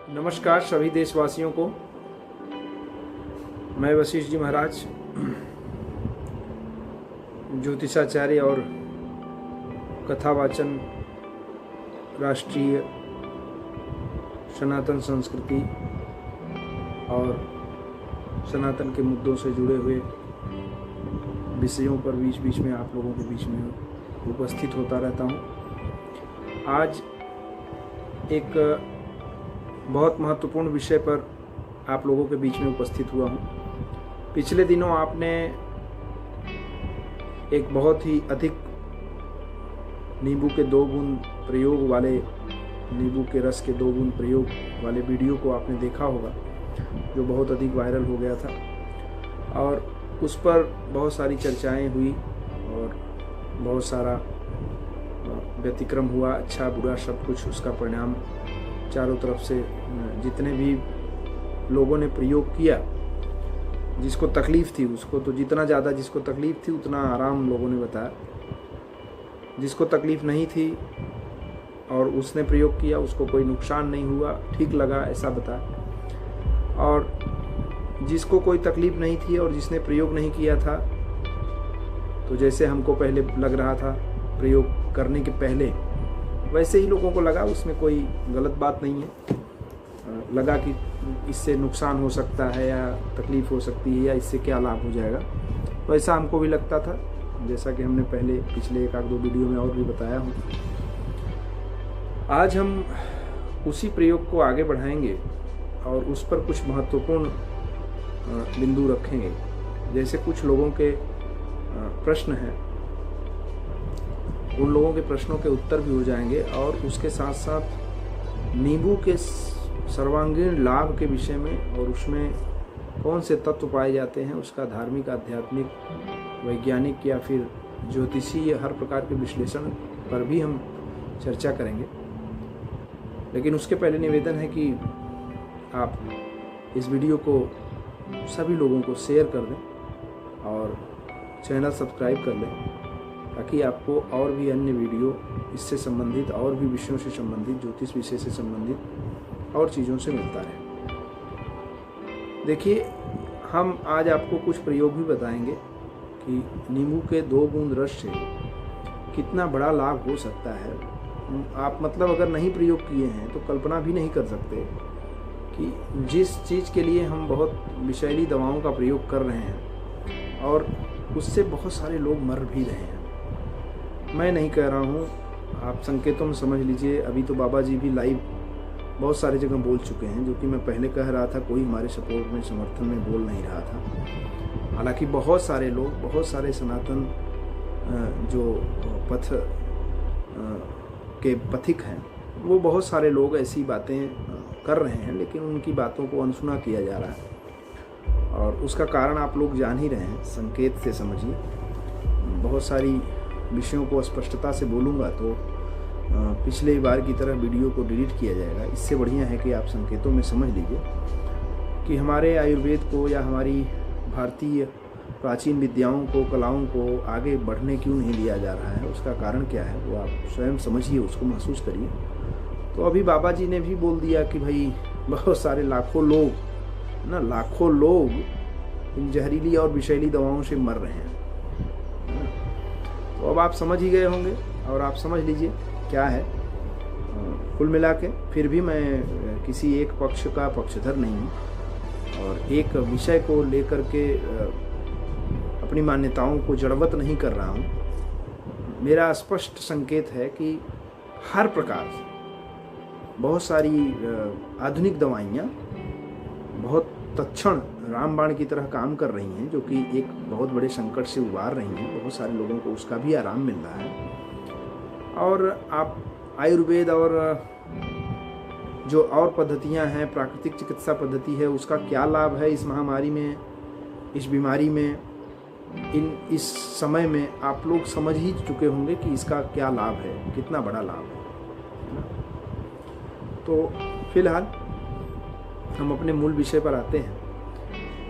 नमस्कार सभी देशवासियों को। मैं वशिष्ठ जी महाराज, ज्योतिषाचार्य और कथावाचन, राष्ट्रीय सनातन संस्कृति और सनातन के मुद्दों से जुड़े हुए विषयों पर बीच बीच में आप लोगों के बीच में उपस्थित होता रहता हूँ। आज एक बहुत महत्वपूर्ण विषय पर आप लोगों के बीच में उपस्थित हुआ हूँ। पिछले दिनों आपने एक बहुत ही अधिक नींबू के 2 बूंद प्रयोग वाले, नींबू के रस के 2 बूंद प्रयोग वाले वीडियो को आपने देखा होगा, जो बहुत अधिक वायरल हो गया था और उस पर बहुत सारी चर्चाएं हुई और बहुत सारा व्यतिक्रम हुआ। अच्छा बुरा सब कुछ उसका परिणाम चारों तरफ से जितने भी लोगों ने प्रयोग किया, जिसको तकलीफ़ थी उसको तो जितना ज़्यादा, जिसको तकलीफ़ थी उतना आराम लोगों ने बताया। जिसको तकलीफ़ नहीं थी और उसने प्रयोग किया उसको कोई नुकसान नहीं हुआ, ठीक लगा, ऐसा बताया। और जिसको कोई तकलीफ़ नहीं थी और जिसने प्रयोग नहीं किया था, तो जैसे हमको पहले लग रहा था प्रयोग करने के पहले, वैसे ही लोगों को लगा, उसमें कोई गलत बात नहीं है। लगा कि इससे नुकसान हो सकता है या तकलीफ़ हो सकती है या इससे क्या लाभ हो जाएगा, तो ऐसा हमको भी लगता था, जैसा कि हमने पहले पिछले 1-2 वीडियो में और भी बताया हूँ। आज हम उसी प्रयोग को आगे बढ़ाएंगे और उस पर कुछ महत्वपूर्ण बिंदु रखेंगे। जैसे कुछ लोगों के प्रश्न हैं, उन लोगों के प्रश्नों के उत्तर भी हो जाएंगे और उसके साथ साथ नींबू के सर्वांगीण लाभ के विषय में और उसमें कौन से तत्व पाए जाते हैं, उसका धार्मिक, आध्यात्मिक, वैज्ञानिक या फिर ज्योतिषीय हर प्रकार के विश्लेषण पर भी हम चर्चा करेंगे। लेकिन उसके पहले निवेदन है कि आप इस वीडियो को सभी लोगों को शेयर कर दें और चैनल सब्सक्राइब कर लें, ताकि आपको और भी अन्य वीडियो इससे संबंधित और भी विषयों से संबंधित, ज्योतिष विषय से संबंधित और चीज़ों से मिलता रहे। देखिए, हम आज आपको कुछ प्रयोग भी बताएंगे कि नींबू के 2 बूंद रस से कितना बड़ा लाभ हो सकता है। आप मतलब अगर नहीं प्रयोग किए हैं तो कल्पना भी नहीं कर सकते कि जिस चीज़ के लिए हम बहुत विषैली दवाओं का प्रयोग कर रहे हैं और उससे बहुत सारे लोग मर भी रहे हैं। मैं नहीं कह रहा हूँ, आप संकेतों में समझ लीजिए। अभी तो बाबा जी भी लाइव बहुत सारी जगह बोल चुके हैं, जो कि मैं पहले कह रहा था, कोई हमारे सपोर्ट में, समर्थन में बोल नहीं रहा था। हालांकि बहुत सारे लोग, बहुत सारे सनातन जो पथ के पथिक हैं, वो बहुत सारे लोग ऐसी बातें कर रहे हैं, लेकिन उनकी बातों को अनसुना किया जा रहा है और उसका कारण आप लोग जान ही रहे हैं। संकेत से समझिए। बहुत सारी विषयों को स्पष्टता से बोलूँगा तो पिछले बार की तरह वीडियो को डिलीट किया जाएगा। इससे बढ़िया है कि आप संकेतों में समझ लीजिए कि हमारे आयुर्वेद को या हमारी भारतीय प्राचीन विद्याओं को, कलाओं को आगे बढ़ने क्यों नहीं दिया जा रहा है, उसका कारण क्या है, वो आप स्वयं समझिए, उसको महसूस करिए। तो अभी बाबा जी ने भी बोल दिया कि भाई बहुत सारे लाखों लोग इन जहरीली और विषैली दवाओं से मर रहे हैं। तो अब आप समझ ही गए होंगे और आप समझ लीजिए क्या है। कुल मिला के फिर भी मैं किसी एक पक्ष का पक्षधर नहीं हूँ और एक विषय को लेकर के अपनी मान्यताओं को जड़वत नहीं कर रहा हूँ। मेरा स्पष्ट संकेत है कि हर प्रकार से बहुत सारी आधुनिक दवाइयाँ बहुत तत्क्षण रामबाण की तरह काम कर रही हैं, जो कि एक बहुत बड़े संकट से उबार रही हैं। बहुत सारे लोगों को उसका भी आराम मिल रहा है। और आप आयुर्वेद और जो और पद्धतियां हैं, प्राकृतिक चिकित्सा पद्धति है, उसका क्या लाभ है इस महामारी में, इस बीमारी में, इस समय में आप लोग समझ ही चुके होंगे कि इसका क्या लाभ है, कितना बड़ा लाभ है। तो फिलहाल हम अपने मूल विषय पर आते हैं।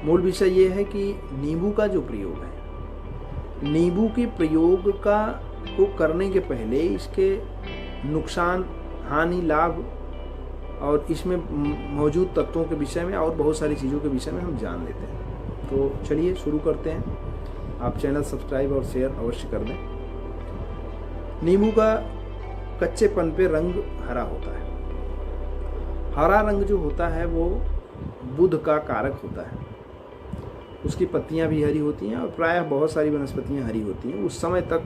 मूल विषय ये है कि नींबू का जो प्रयोग है, नींबू के प्रयोग को करने के पहले इसके नुकसान, हानि, लाभ और इसमें मौजूद तत्वों के विषय में और बहुत सारी चीज़ों के विषय में हम जान लेते हैं। तो चलिए शुरू करते हैं। आप चैनल सब्सक्राइब और शेयर अवश्य कर दें। नींबू का कच्चेपन पे रंग हरा होता है। हरा रंग जो होता है वो बुध का कारक होता है। उसकी पत्तियां भी हरी होती हैं और प्रायः बहुत सारी वनस्पतियां हरी होती हैं। उस समय तक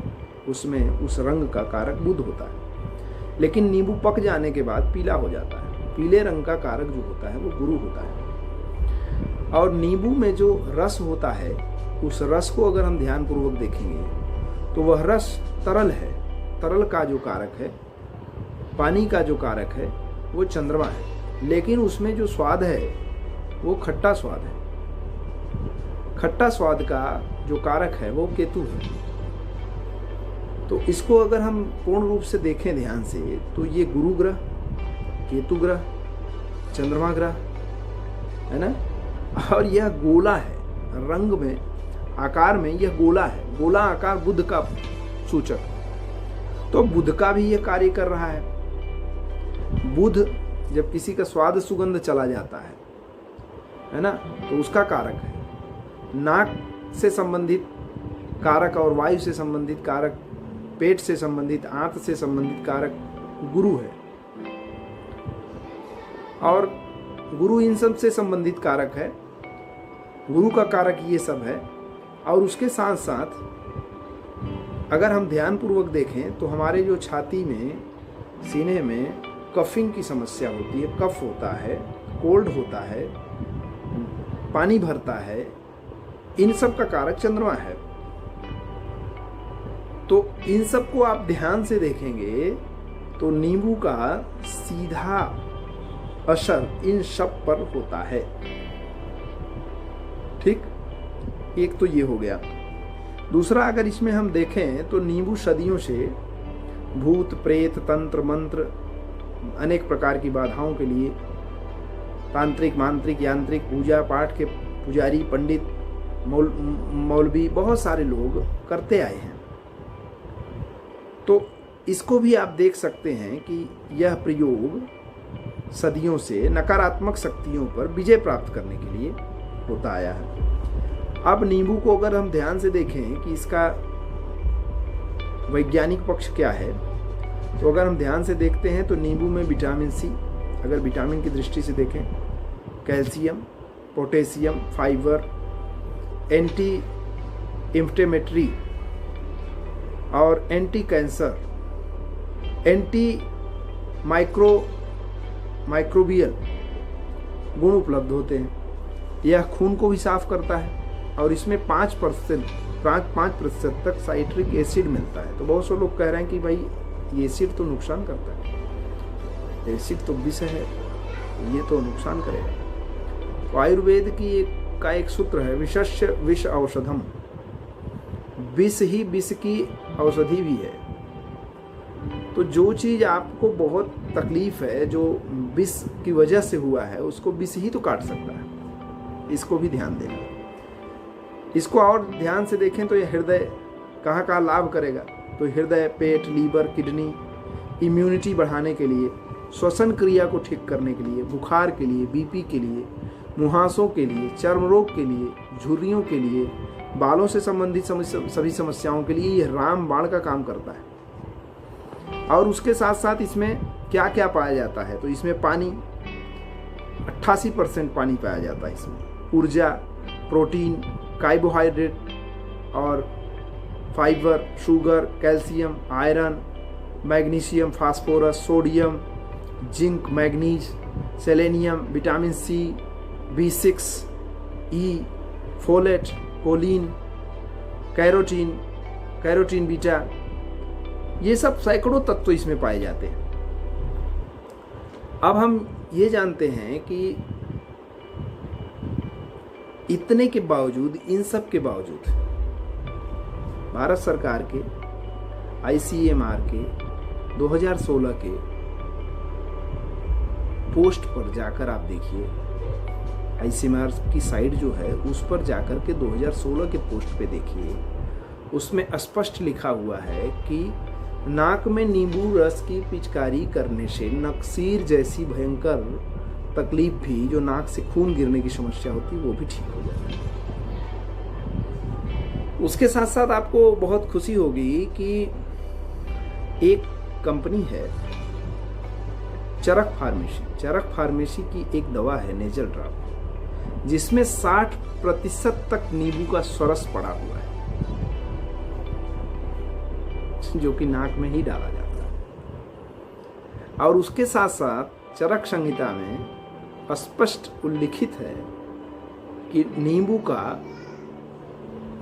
उसमें उस रंग का कारक बुध होता है, लेकिन नींबू पक जाने के बाद पीला हो जाता है। पीले रंग का कारक जो होता है वो गुरु होता है। और नींबू में जो रस होता है, उस रस को अगर हम ध्यानपूर्वक देखेंगे तो वह रस तरल है। तरल का जो कारक है, पानी का जो कारक है वो चंद्रमा है, लेकिन उसमें जो स्वाद है वो खट्टा स्वाद है। खट्टा स्वाद का जो कारक है वो केतु है। तो इसको अगर हम पूर्ण रूप से देखें ध्यान से तो ये गुरु ग्रह, केतु ग्रह, चंद्रमा ग्रह है ना। और यह गोला है, रंग में आकार में यह गोला है। गोला आकार बुध का सूचक, तो बुध का भी यह कार्य कर रहा है। बुध जब किसी का स्वाद सुगंध चला जाता है ना, तो उसका कारक है। नाक से संबंधित कारक और वायु से संबंधित कारक, पेट से संबंधित, आंत से संबंधित कारक गुरु है। और गुरु इन सब से संबंधित कारक है। गुरु का कारक ये सब है। और उसके साथ साथ अगर हम ध्यान पूर्वक देखें तो हमारे जो छाती में, सीने में कफिंग की समस्या होती है, कफ होता है, कोल्ड होता है, पानी भरता है, इन सब का कारक चंद्रमा है। तो इन सब को आप ध्यान से देखेंगे तो नींबू का सीधा असर इन सब पर होता है। ठीक, एक तो ये हो गया। दूसरा, अगर इसमें हम देखें तो नींबू सदियों से भूत प्रेत, तंत्र मंत्र, अनेक प्रकार की बाधाओं के लिए तांत्रिक, मांत्रिक, यांत्रिक, पूजा पाठ के पुजारी, पंडित, मौलवी, बहुत सारे लोग करते आए हैं। तो इसको भी आप देख सकते हैं कि यह प्रयोग सदियों से नकारात्मक शक्तियों पर विजय प्राप्त करने के लिए होता आया है। अब नींबू को अगर हम ध्यान से देखें कि इसका वैज्ञानिक पक्ष क्या है, तो अगर हम ध्यान से देखते हैं तो नींबू में विटामिन सी, अगर विटामिन की दृष्टि से देखें, calcium, potassium, fibre, anti inflammatory और एंटी कैंसर, एंटी माइक्रोबियल गुण उपलब्ध होते हैं। यह खून को भी साफ करता है और इसमें 5% तक साइट्रिक एसिड मिलता है। तो बहुत से लोग कह रहे हैं कि भाई ये एसिड तो नुकसान करता है, एसिड तो विष है, ये तो नुकसान करेगा। तो आयुर्वेद का एक सूत्र है, विषस्य विष औषधम, विष ही विष की औषधि भी है। तो जो चीज़ आपको बहुत तकलीफ है, जो विष की वजह से हुआ है, उसको विष ही तो काट सकता है। इसको भी ध्यान देना। इसको और ध्यान से देखें तो यह हृदय कहाँ कहाँ लाभ करेगा, तो हृदय, पेट, लीवर, किडनी, इम्यूनिटी बढ़ाने के लिए, श्वसन क्रिया को ठीक करने के लिए, बुखार के लिए, बीपी के लिए, मुहासों के लिए, चर्म रोग के लिए, झुर्रियों के लिए, बालों से संबंधित सभी समस्याओं के लिए यह रामबाण का काम करता है। और उसके साथ साथ इसमें क्या क्या पाया जाता है, तो इसमें पानी, 88% पानी पाया जाता है इसमें। ऊर्जा, प्रोटीन, कार्बोहाइड्रेट और fibre, sugar, calcium, iron, magnesium, phosphorus, sodium, zinc, manganese, selenium, vitamin C, B6, E, folate, choline, carotene beta, ये सब सैकड़ों तत्व इसमें पाए जाते हैं। अब हम ये जानते हैं कि इतने के बावजूद, इन सब के बावजूद भारत सरकार के ICMR के 2016 के पोस्ट पर जाकर आप देखिए, ICMR की साइट जो है उस पर जाकर के 2016 के पोस्ट पे देखिए, उसमें स्पष्ट लिखा हुआ है कि नाक में नींबू रस की पिचकारी करने से नक्सीर जैसी भयंकर तकलीफ भी, जो नाक से खून गिरने की समस्या होती है, वो भी ठीक हो जाती है। उसके साथ साथ आपको बहुत खुशी होगी कि एक कंपनी है चरक फार्मेसी की एक दवा है नेजल ड्रॉप, जिसमें 60% तक नींबू का सरस पड़ा हुआ है, जो कि नाक में ही डाला जाता है। और उसके साथ साथ चरक संहिता में स्पष्ट उल्लिखित है कि नींबू का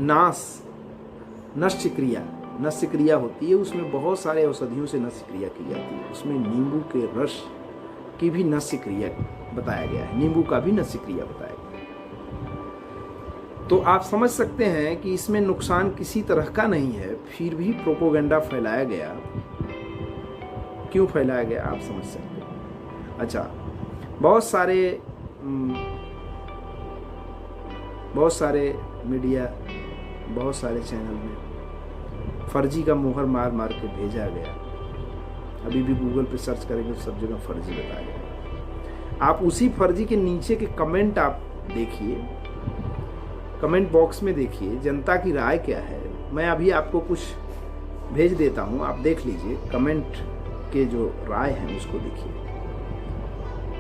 नस्य क्रिया होती है, उसमें बहुत सारे औषधियों से नस्य क्रिया की जाती है, उसमें नींबू के रस की भी नस्य क्रिया बताया गया है, नींबू का भी नस्य क्रिया बताया गया है। तो आप समझ सकते हैं कि इसमें नुकसान किसी तरह का नहीं है, फिर भी प्रोपोगंडा फैलाया गया। क्यों फैलाया गया आप समझ सकते हैं। अच्छा, बहुत सारे मीडिया, बहुत सारे चैनल में फर्जी का मोहर मार मार के भेजा गया। अभी भी गूगल पे सर्च करेंगे तो सब जगह फर्जी बताया गया। आप उसी फर्जी के नीचे के कमेंट आप देखिए, कमेंट बॉक्स में देखिए जनता की राय क्या है। मैं अभी आपको कुछ भेज देता हूं, आप देख लीजिए कमेंट के जो राय हैं उसको देखिए।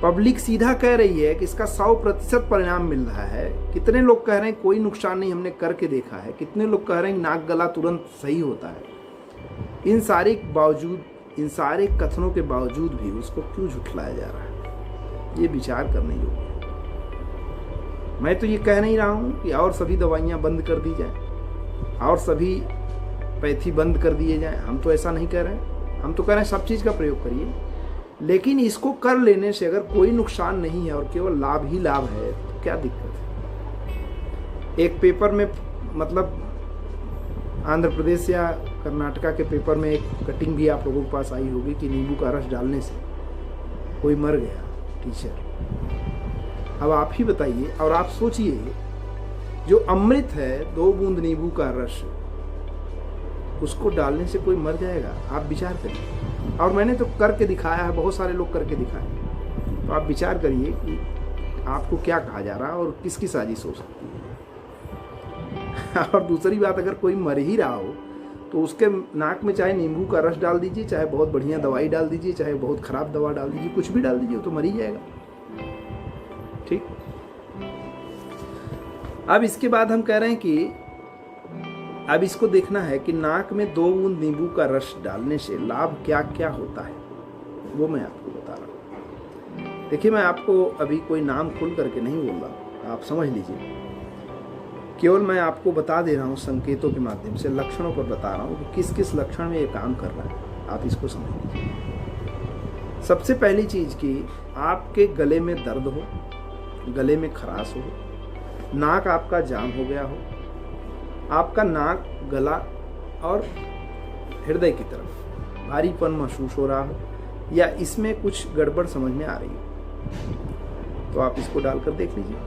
पब्लिक सीधा कह रही है कि इसका 100% परिणाम मिल रहा है। कितने लोग कह रहे हैं कोई नुकसान नहीं, हमने करके देखा है। कितने लोग कह रहे हैं नाक गला तुरंत सही होता है। इन सारे कथनों के बावजूद भी उसको क्यों झुठलाया जा रहा है, ये विचार करने योग्य है। मैं तो ये कह नहीं रहा हूँ कि और सभी दवाइयाँ बंद कर दी जाएं और सभी पैथी बंद कर दिए जाएं, हम तो ऐसा नहीं कह रहे हैं। हम तो कह रहे हैं सब चीज़ का प्रयोग करिए, लेकिन इसको कर लेने से अगर कोई नुकसान नहीं है और केवल लाभ ही लाभ है तो क्या दिक्कत है। एक पेपर में, मतलब आंध्र प्रदेश या कर्नाटका के पेपर में एक कटिंग भी आप लोगों के पास आई होगी कि नींबू का रस डालने से कोई मर गया टीचर। अब आप ही बताइए और आप सोचिए, जो अमृत है 2 बूंद नींबू का रस, उसको डालने से कोई मर जाएगा? आप विचार करिए। और मैंने तो करके दिखाया है, बहुत सारे लोग करके दिखाए। तो आप विचार करिए कि आपको क्या कहा जा रहा है और किसकी साजिश हो सकती है। और दूसरी बात, अगर कोई मर ही रहा हो तो उसके नाक में चाहे नींबू का रस डाल दीजिए, चाहे बहुत बढ़िया दवाई डाल दीजिए, चाहे बहुत खराब दवा डाल दीजिए, कुछ भी डाल दीजिए, तो मर ही जाएगा। ठीक। अब इसके बाद हम कह रहे हैं कि अब इसको देखना है कि नाक में 2 बूंद नींबू का रस डालने से लाभ क्या क्या होता है, वो मैं आपको बता रहा हूँ। देखिए, मैं आपको अभी कोई नाम खुल करके नहीं बोल रहा, आप समझ लीजिए। केवल मैं आपको बता दे रहा हूँ संकेतों के माध्यम से, लक्षणों पर बता रहा हूँ कि किस किस लक्षण में ये काम कर रहा है, आप इसको समझ लीजिए। सबसे पहली चीज़ कि आपके गले में दर्द हो, गले में खराश हो, नाक आपका जाम हो गया हो, आपका नाक, गला और हृदय की तरफ भारीपन महसूस हो रहा हो, या इसमें कुछ गड़बड़ समझ में आ रही हो, तो आप इसको डालकर देख लीजिए।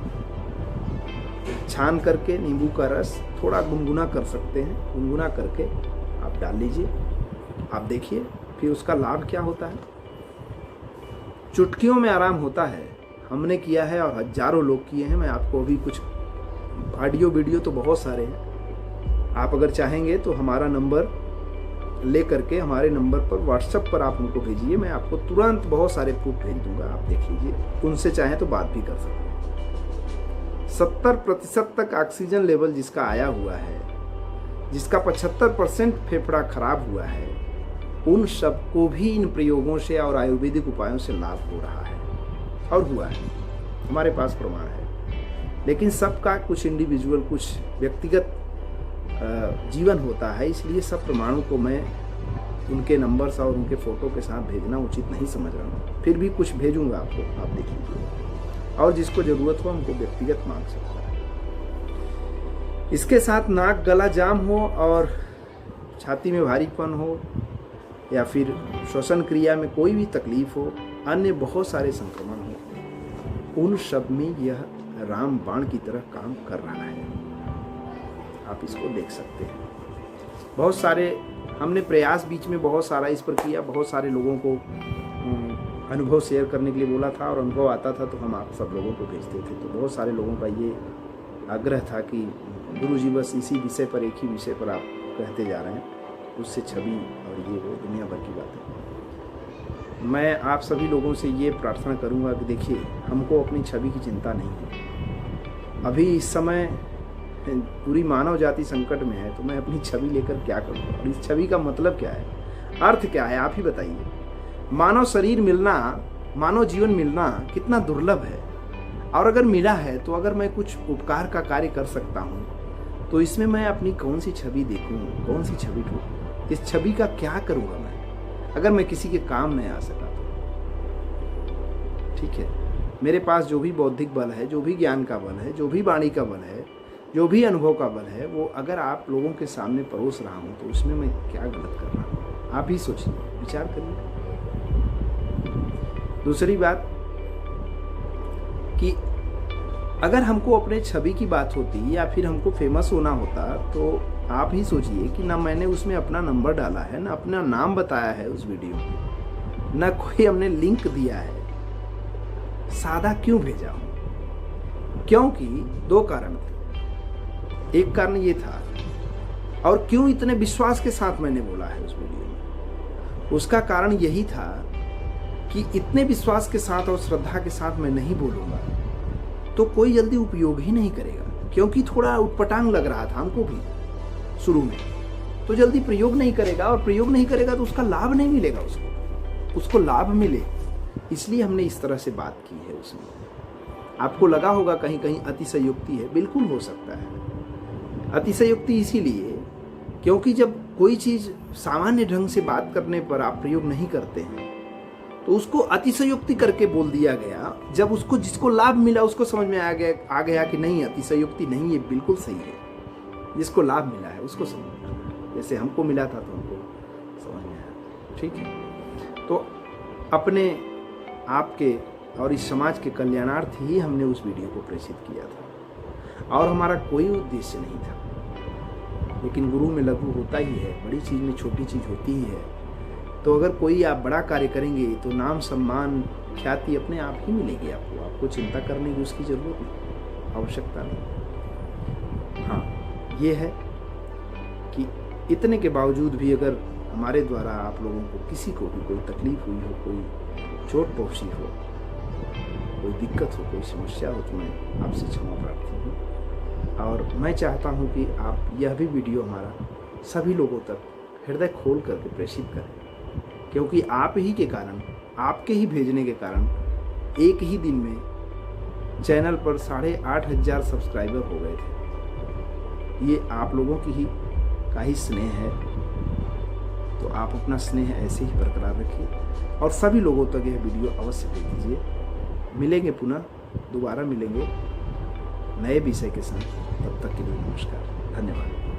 छान करके नींबू का रस थोड़ा गुनगुना कर सकते हैं, गुनगुना करके आप डाल लीजिए। आप देखिए फिर उसका लाभ क्या होता है। चुटकियों में आराम होता है। हमने किया है और हजारों लोग किए हैं। मैं आपको अभी कुछ ऑडियो वीडियो तो बहुत सारे हैं, आप अगर चाहेंगे तो हमारा नंबर ले करके हमारे नंबर पर व्हाट्सएप पर आप उनको भेजिए, मैं आपको तुरंत बहुत सारे प्रूफ भेज दूंगा, आप देख लीजिए। उनसे चाहें तो बात भी कर सकते हैं। 70% तक ऑक्सीजन लेवल जिसका आया हुआ है, जिसका 75% फेफड़ा खराब हुआ है, उन सबको भी इन प्रयोगों से और आयुर्वेदिक उपायों से लाभ हो रहा है और हुआ है, हमारे पास प्रमाण है। लेकिन सबका कुछ इंडिविजुअल, कुछ व्यक्तिगत जीवन होता है, इसलिए सब प्रमाणों को मैं उनके नंबर्स और उनके फ़ोटो के साथ भेजना उचित नहीं समझ रहा हूँ। फिर भी कुछ भेजूंगा आपको, आप देख लीजिए, और जिसको ज़रूरत हो हमको व्यक्तिगत मांग सकता है। इसके साथ नाक गला जाम हो और छाती में भारीपन हो, या फिर श्वसन क्रिया में कोई भी तकलीफ हो, अन्य बहुत सारे संक्रमण हो, उन सब में यह राम बाण की तरह काम कर रहा है। आप इसको देख सकते हैं। बहुत सारे हमने प्रयास बीच में बहुत सारा इस पर किया, बहुत सारे लोगों को अनुभव शेयर करने के लिए बोला था, और अनुभव आता था तो हम आप सब लोगों को भेजते थे। तो बहुत सारे लोगों का ये आग्रह था कि गुरुजी बस इसी विषय पर, एक ही विषय पर आप कहते जा रहे हैं, उससे छवि और ये वो दुनिया भर की बातें। मैं आप सभी लोगों से ये प्रार्थना करूँगा कि देखिए, हमको अपनी छवि की चिंता नहीं है। अभी इस समय पूरी मानव जाति संकट में है, तो मैं अपनी छवि लेकर क्या करूँ, और इस छवि का मतलब क्या है, अर्थ क्या है, आप ही बताइए। मानव शरीर मिलना, मानव जीवन मिलना कितना दुर्लभ है, और अगर मिला है तो अगर मैं कुछ उपकार का कार्य कर सकता हूँ तो इसमें मैं अपनी कौन सी छवि देखूँ, कौन सी छवि ढूंढूँ, इस छवि का क्या करूँगा मैं, अगर मैं किसी के काम नहीं आ सका तो। ठीक है, मेरे पास जो भी बौद्धिक बल है, जो भी ज्ञान का बल है, जो भी वाणी का बल है, जो भी अनुभव का बल है, वो अगर आप लोगों के सामने परोस रहा हूँ तो उसमें मैं क्या गलत कर रहा हूँ, आप ही सोचिए, विचार करिए। दूसरी बात कि अगर हमको अपने छवि की बात होती या फिर हमको फेमस होना होता, तो आप ही सोचिए कि ना मैंने उसमें अपना नंबर डाला है, ना अपना नाम बताया है उस वीडियो में, ना कोई हमने लिंक दिया है, सादा क्यों भेजा हूं? क्योंकि दो कारण थे। एक कारण ये था, और क्यों इतने विश्वास के साथ मैंने बोला है उस वीडियो में, उसका कारण यही था कि इतने विश्वास के साथ और श्रद्धा के साथ मैं नहीं बोलूँगा तो कोई जल्दी उपयोग ही नहीं करेगा, क्योंकि थोड़ा उटपटांग लग रहा था हमको भी शुरू में, तो जल्दी प्रयोग नहीं करेगा, और प्रयोग नहीं करेगा तो उसका लाभ नहीं मिलेगा, उसको लाभ मिले, इसलिए हमने इस तरह से बात की है उसमें। आपको लगा होगा कहीं कहीं अतिशयोक्ति है, बिल्कुल हो सकता है अतिशयोक्ति, इसीलिए क्योंकि जब कोई चीज़ सामान्य ढंग से बात करने पर आप प्रयोग नहीं करते हैं तो उसको अतिशयोक्ति करके बोल दिया गया। जब उसको, जिसको लाभ मिला, उसको समझ में आ गया कि नहीं, अतिशयोक्ति नहीं, ये बिल्कुल सही है, जिसको लाभ मिला है उसको समझ में आया, जैसे हमको मिला था तो हमको समझ में आया। ठीक है, तो अपने आपके और इस समाज के कल्याणार्थ ही हमने उस वीडियो को प्रेषित किया था, और हमारा कोई उद्देश्य नहीं था। लेकिन गुरु में लघु होता ही है, बड़ी चीज़ में छोटी चीज़ होती ही है। तो अगर कोई आप बड़ा कार्य करेंगे तो नाम, सम्मान, ख्याति अपने आप ही मिलेगी आपको चिंता करने की उसकी ज़रूरत नहीं, आवश्यकता नहीं। हाँ, ये है कि इतने के बावजूद भी अगर हमारे द्वारा आप लोगों को, किसी को भी कोई तकलीफ हुई हो, कोई चोट पहुँची हो, कोई दिक्कत हो, कोई समस्या हो, तो मैं आपसे क्षमा प्रार्थी हूँ। और मैं चाहता हूँ कि आप यह भी वीडियो हमारा सभी लोगों तक हृदय खोल करके प्रेषित करें, क्योंकि आप ही के कारण, आपके ही भेजने के कारण एक ही दिन में चैनल पर 8,500 सब्सक्राइबर हो गए थे। ये आप लोगों की ही का ही स्नेह है, तो आप अपना स्नेह ऐसे ही बरकरार रखिए और सभी लोगों तक यह वीडियो अवश्य भेज दीजिए। मिलेंगे पुनः, दोबारा मिलेंगे नए विषय के साथ, तब तक के लिए नमस्कार, धन्यवाद।